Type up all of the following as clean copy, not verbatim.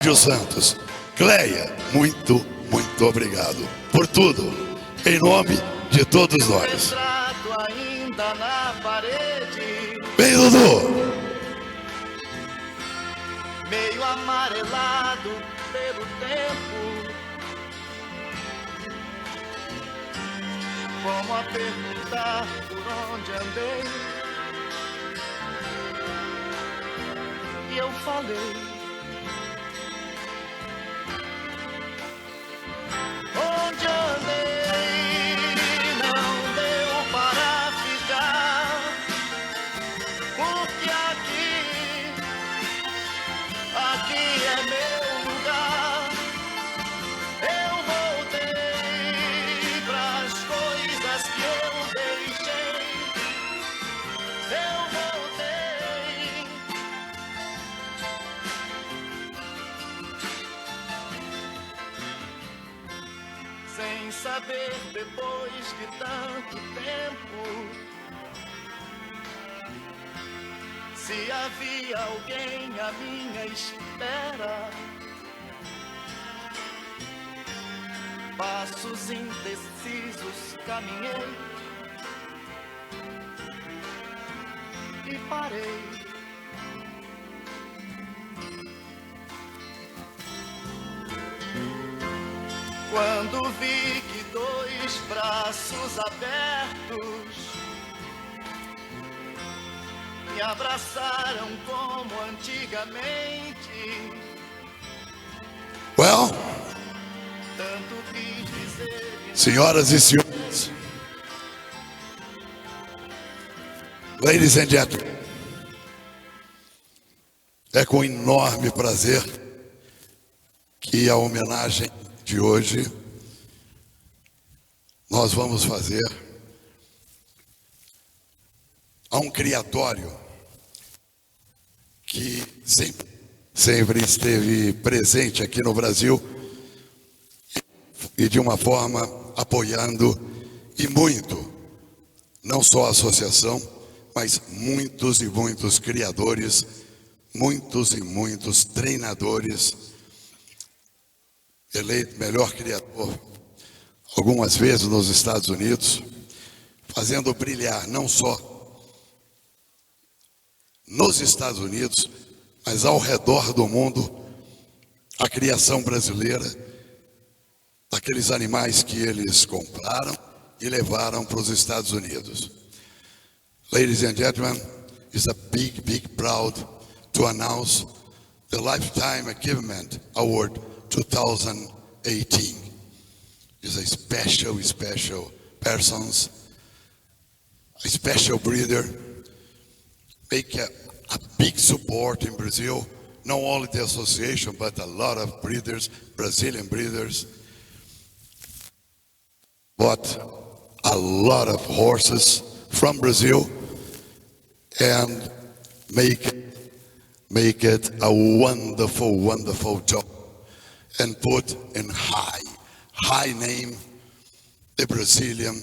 Cláudio Santos. Cleia, muito obrigado por tudo, em nome de todos nós. Ainda na parede, Vem, Dudu. meio amarelado pelo tempo, como a perguntar por onde andei, e eu falei. Onde andei não deu para ficar, porque aqui é meu lugar. Eu voltei pras coisas que eu deixei. Eu voltei. Sem saber depois de tanto tempo se havia alguém à minha espera. Passos indecisos caminhei e parei. Quando vi que dois braços abertos me abraçaram como antigamente. Well, Tanto quis dizer. senhoras e senhores, ladies and gentlemen, é com enorme prazer que a homenagem de hoje nós vamos fazer a um criatório que sempre esteve presente aqui no Brasil e de uma forma apoiando e muito, não só a associação, mas muitos e muitos criadores, muitos e muitos treinadores, eleito melhor criador algumas vezes nos Estados Unidos, fazendo brilhar não só nos Estados Unidos, mas ao redor do mundo, a criação brasileira daqueles animais que eles compraram e levaram para os Estados Unidos. Ladies and gentlemen, it's a big proud to announce the Lifetime Achievement Award 2018. It's a special persons, a special breeder, make a big support in Brazil, not only the association, but a lot of breeders, Brazilian breeders, bought a lot of horses from Brazil and make it a wonderful job and put in high name the Brazilian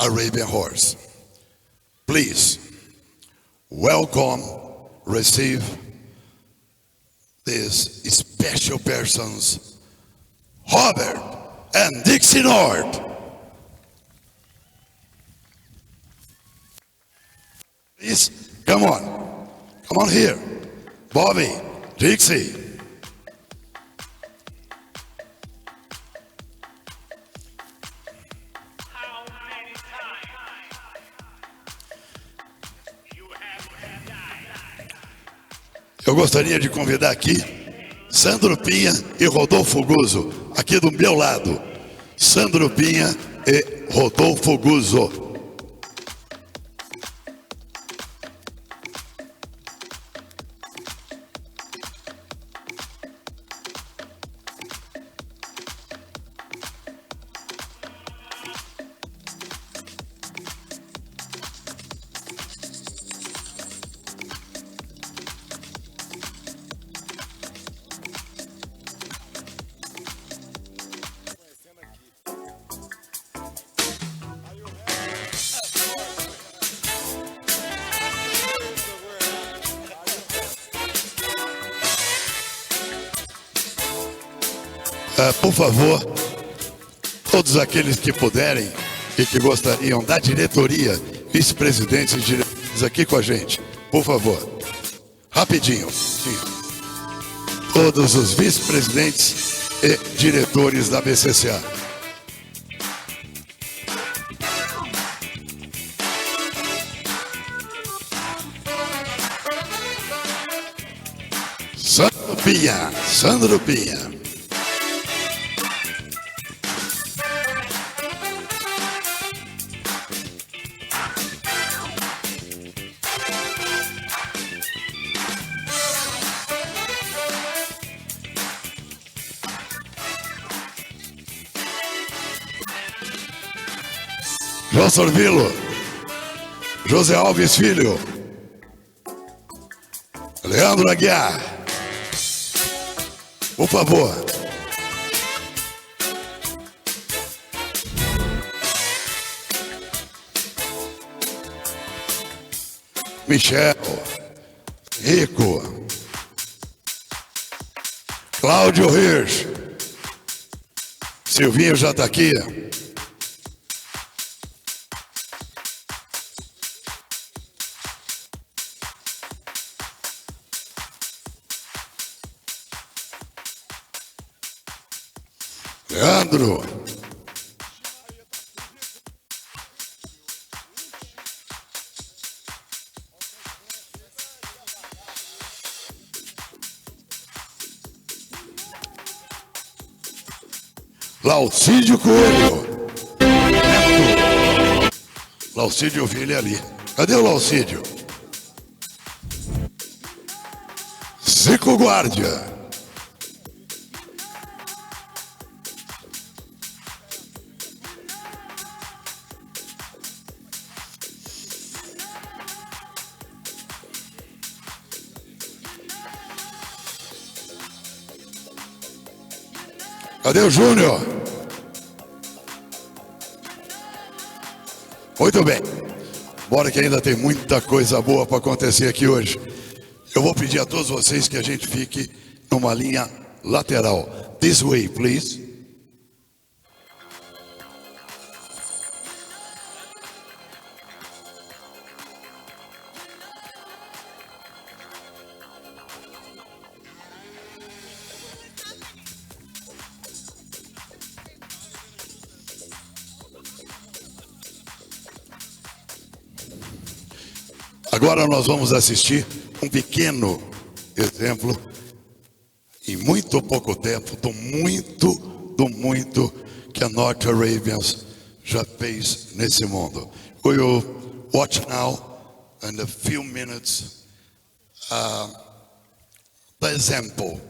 Arabian horse. Please welcome, receive these special persons, Robert and Dixie North. Please, come on here. Bobby, Dixie. How many times you have died? Eu gostaria de convidar aqui Sandro Pinha e Rodolfo Guzzo, aqui do meu lado. Sandro Pinha e Rodolfo Guzzo. Por favor, todos aqueles que puderem e que gostariam da diretoria, vice-presidentes e diretores aqui com a gente, por favor, rapidinho. Todos os vice-presidentes e diretores da BCCA. Sandro Pinha. João Sorvilo, José Alves Filho, Leandro Aguiar, por favor. Michel, Rico, Cláudio Hirsch, Silvinho já está aqui. Leandro. Laucídio Coelho. Neto. Laucídio, eu vi ele ali. Cadê o Laucídio? Zico Guardia. Cadê o Júnior? Muito bem. Bora que ainda tem muita coisa boa para acontecer aqui hoje. Eu vou pedir a todos vocês que a gente fique numa linha lateral. This way, please. Agora nós vamos assistir um pequeno exemplo, em muito pouco tempo, do muito que a North Arabians já fez nesse mundo. We will watch now, in a few minutes, the example,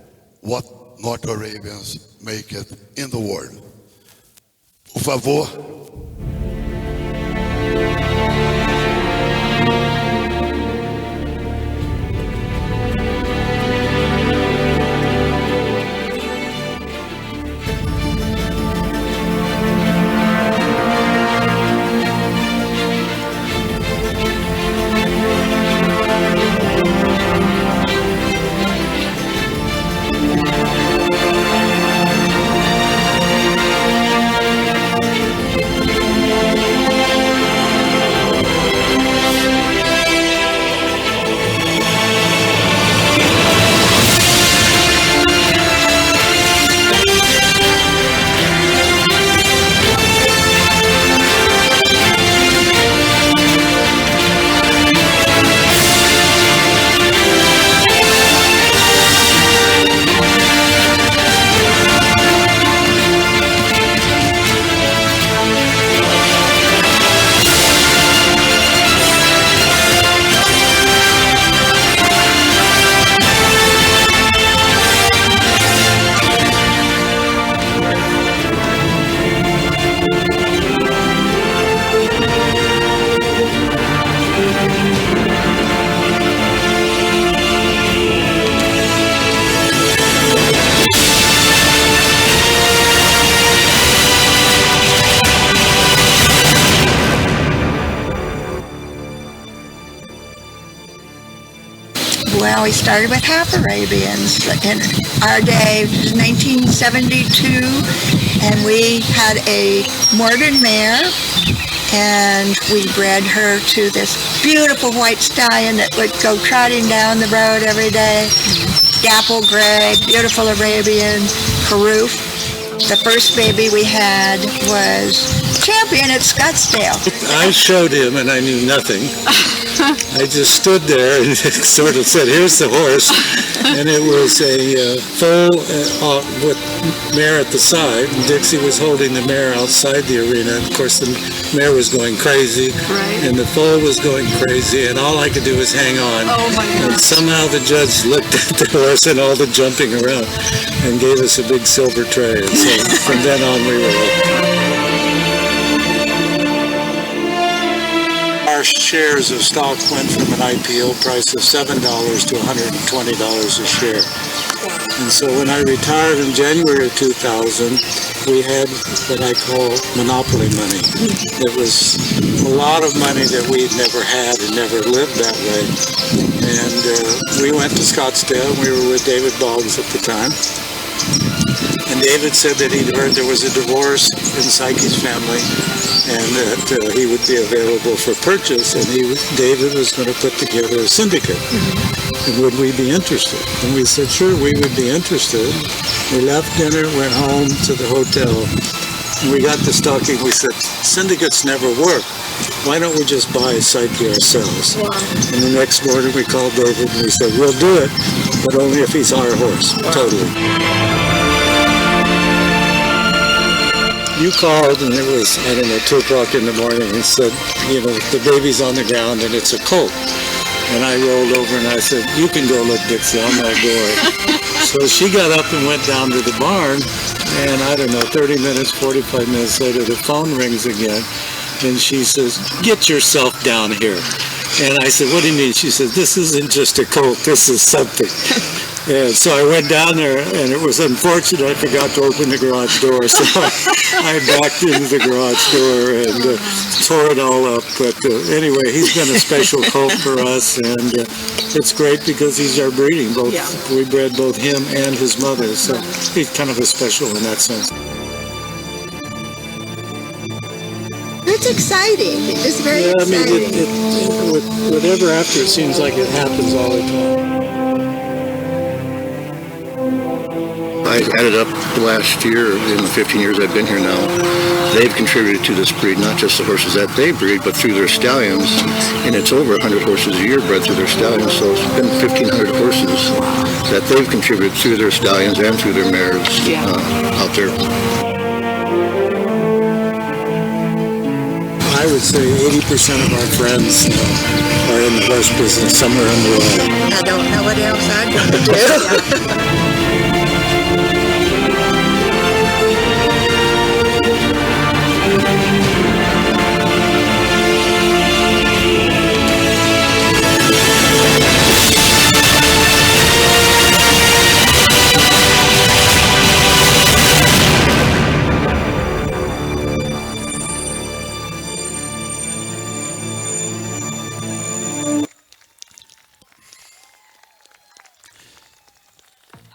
what North Arabians make it in the world. Por favor. we started with half Arabians. In our day, it was 1972, and we had a Morgan mare, and we bred her to this beautiful white stallion that would go trotting down the road every day. Dapple gray, beautiful Arabian, Haroof. The first baby we had was champion at Scottsdale. I showed him and I knew nothing. I just stood there and sort of said, here's the horse. And it was a foal with mare at the side. And Dixie was holding the mare outside the arena. And of course, the mare was going crazy. Right. And the foal was going crazy. And all I could do was hang on. Oh my God. And somehow the judge looked at the horse and all the jumping around and gave us a big silver tray. And so from then on, we were hooked. Our shares of stock went from an IPO price of $7 to $120 a share. And so when I retired in January of 2000, we had what I call monopoly money. It was a lot of money that we'd never had and never lived that way. And we went to Scottsdale. We were with David Boggs at the time. And David said that he'd heard there was a divorce in Psyche's family and that he would be available for purchase, and David was going to put together a syndicate. And would we be interested? And we said, sure, we would be interested. We left dinner, went home to the hotel, and we got to talking. We said, syndicates never work. Why don't we just buy Psyche ourselves? Wow. And the next morning we called David and we said, we'll do it, but only if he's our horse. Wow. Totally. You called and it was, I don't know, 2 o'clock in the morning and said, you know, the baby's on the ground and it's a colt. And I rolled over and I said, you can go look, Dixie, I'm not going. So she got up and went down to the barn, and I don't know, 30 minutes, 45 minutes later, the phone rings again. And she says, get yourself down here. And I said, what do you mean? She said, this isn't just a colt, this is something. And so I went down there, and it was unfortunate I forgot to open the garage door. So I backed into the garage door and tore it all up. But anyway, he's been a special colt for us, and it's great because he's our breeding. We bred both him and his mother, so he's kind of a special in that sense. It's exciting. It's very exciting. I mean, whatever after, it seems like it happens all the time. I added up last year, in the 15 years I've been here now, they've contributed to this breed, not just the horses that they breed, but through their stallions. And it's over 100 horses a year bred through their stallions, so it's been 1,500 horses that they've contributed through their stallions and through their mares out there. I would say 80% of our friends are in the horse business somewhere in the world. I don't know what else I'm going to do.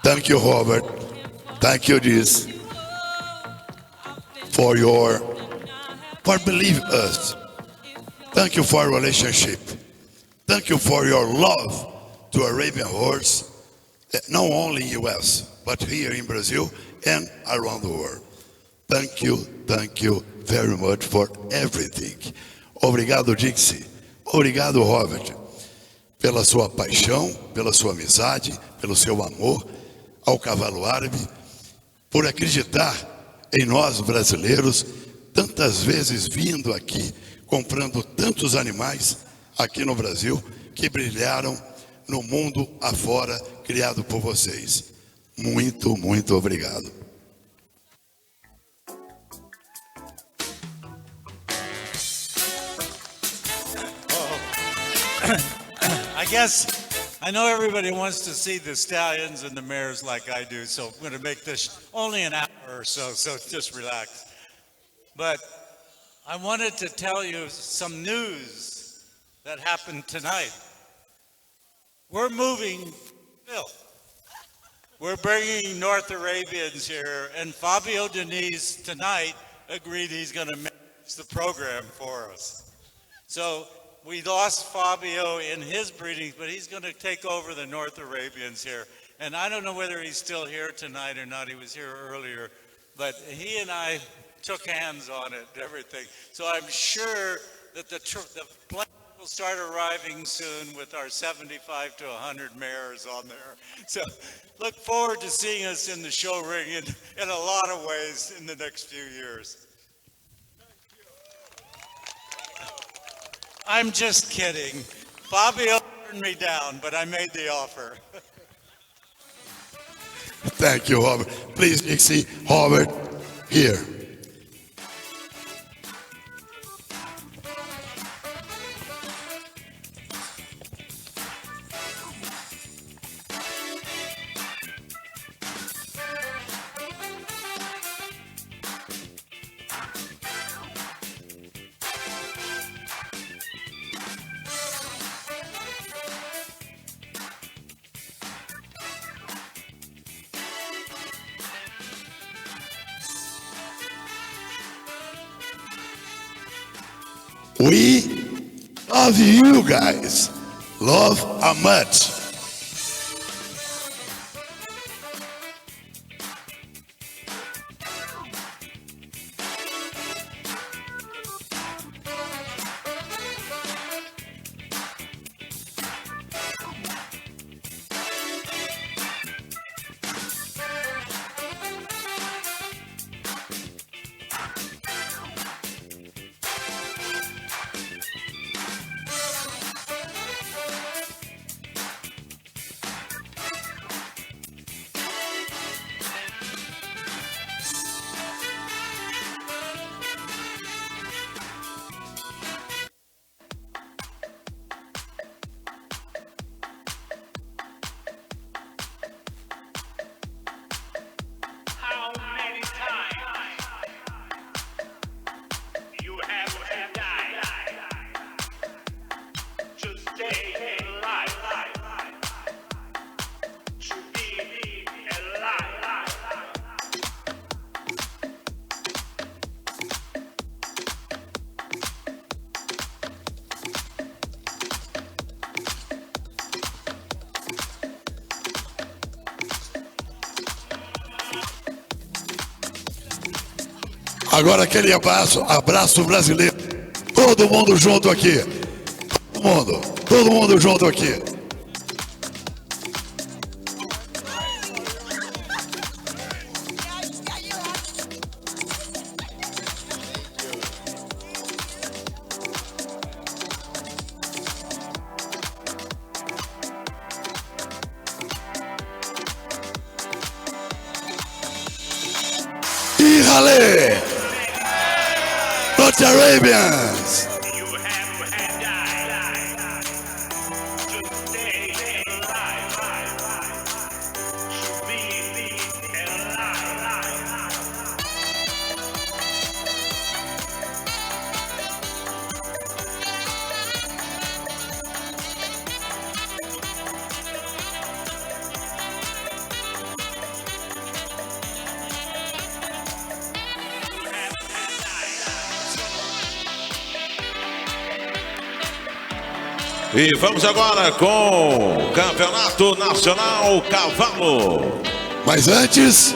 Thank you, Robert. Thank you, Diz, for believing us. Thank you for our relationship. Thank you for your love to Arabian horse, not only in U.S., but here in Brazil and around the world. Thank you very much for everything. Obrigado, Dixie. Obrigado, Robert, pela sua paixão, pela sua amizade, pelo seu amor ao cavalo árabe, por acreditar em nós brasileiros, tantas vezes vindo aqui, comprando tantos animais aqui no Brasil, que brilharam no mundo afora, criado por vocês. Muito, muito obrigado. I guess I know everybody wants to see the stallions and the mares like I do, so I'm going to make this only an hour or so just relax. But I wanted to tell you some news that happened tonight. we're moving, Bill. We're bringing North Arabians here, and Fabio Diniz tonight agreed he's going to manage the program for us. So we lost Fabio in his breedings, but he's going to take over the North Arabians here. And I don't know whether he's still here tonight or not. He was here earlier, but he and I took hands on it and everything. So I'm sure that the plane will start arriving soon with our 75 to 100 mares on there. So look forward to seeing us in the show ring in a lot of ways in the next few years. I'm just kidding. Fabio turned me down, but I made the offer. Thank you, Robert. Please, Dixie, Robert, here. We love you guys. Love how much. How many times you have to die to stay alive, to be alive? Agora aquele abraço brasileiro. Todo mundo junto aqui. Todo mundo junto aqui. Híjale! Los Arabians! You have to die to stay alive, to be alive. E vamos agora com o Campeonato Nacional Cavalo. Mas antes,